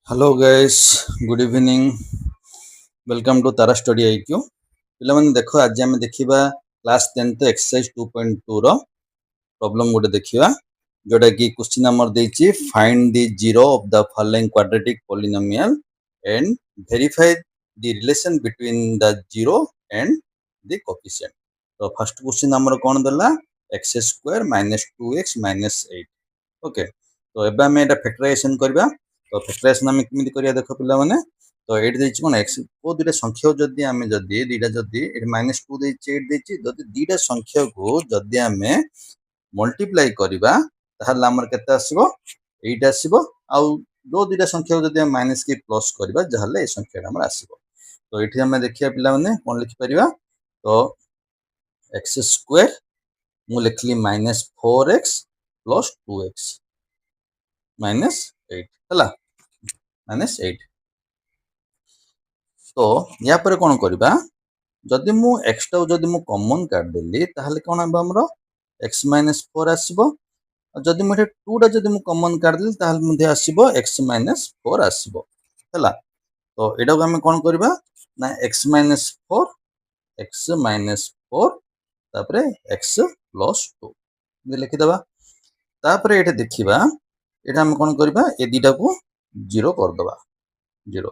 Hello guys, good evening. Welcome to Tara study IQ. पिलाମାନେ ଦେଖ ଆଜି ଆମେ ଦେଖିବା କ୍ଲାସ୍ 10th ଏକ୍ସରସାଇଜ 2.2 ର ପ୍ରॉब्लम ଗୋଟେ ଦେଖିବା, ଯୋଉଟା କି କ୍ୱେଶ୍ଚିନ୍ ଆମର ଦେଇଛି find the zero of the following quadratic polynomial and verify the relation between the zero and the coefficient. तो फर्स्ट क्वेश्चन हमर कोन देला x square minus 2x minus 8। Okay, तो एबे हम एटा फैक्टराइजेशन करबा। तो फैक्टराइजेशन हम केमिति करिया देखो पिला माने। तो एट देछि कोन x को दुटा संख्या जदी हमें जदी दुटा जदी एट -2 देछि 8 देछि, जदी दुटा संख्या को जदी हमें मल्टीप्लाई करबा ताहले हमर केते आसीबो 8 आसीबो। आ जो दुटा संख्या को जदी हम माइनस के प्लस करबा जहले ए संख्या हमर आसीबो। तो एठी हमें देखिया पिला माने कोन लिखि परिबा। तो x स्क्वायर मु लिखली -4x प्लस 2x माइनस 8 हला -8। तो या पर कोन करबा, जदि मु x टा जदि मु कॉमन काट देली ताहले कोन हम हमरो x - 4 आसीबो। जदि मु 2 टा जदि मु कॉमन काट देली ताहले मध्ये आसीबो x - 4 आसीबो हला। तो एटा को हम कोन करबा ना x - 4 तापरे x + 2 ये लिखि दबा। तापरे एटा देखिबा, एटा हम कोन करबा ए दिटा को 0 कर दबा 0।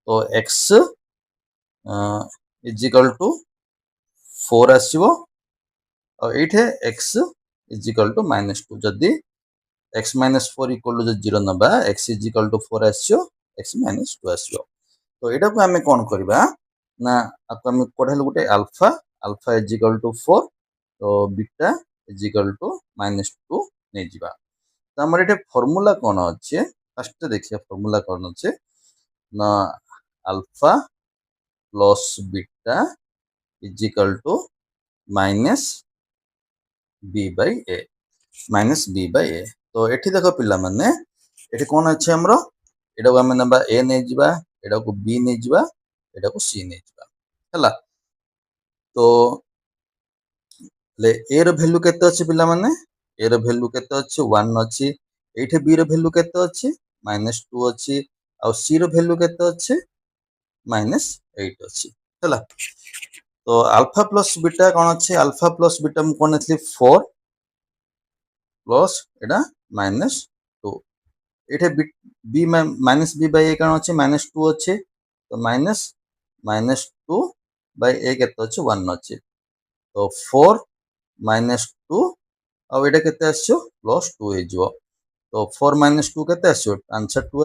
तो x इज इक्वल टू 4 आसीबो और एठे x इज इक्वल टू -2। जदी x - 4 इक्वल टू 0 नबा x इज इक्वल टू 4 आसीयो, x - 2 आसीयो। तो एटा को हमें कोन करबा ना आपको हम पढल गुटे alpha alpha is equal to 4, तो बीटा इज इक्वल टू -2 नै जिबा। तो हमर एटे फार्मूला कोन अछि, फर्स्ट देखिया फार्मूला कोन अछि ना alpha plus beta is equal to minus B by A minus B by A. तो एठी देखो पिला माने एठी कोन अछि हमरो, एटा को हम नबा ए नै जिबा, एटा को बी नै जिबा, एटा को सी नै जिबा हला। तो ले ए रो वैल्यू केते अछि पिला माने, ए रो वैल्यू केते अछि 1 अछि। एठी बी रो वैल्यू केते अछि -2 अछि। आ सी रो वैल्यू केते अछि -8 अछि हला। तो अल्फा प्लस बीटा कोन अछि, अल्फा प्लस बीटा मु कोन नथली 4 plus iota -2। एठे B minus B by ए कोन अछि -2 अछि। तो -2 बाय ए केते अछि 1 अछि। तो 4 -2 आ एटा केते आछो +2 हे जिवो। तो 4 - 2 केते आछो आंसर 2।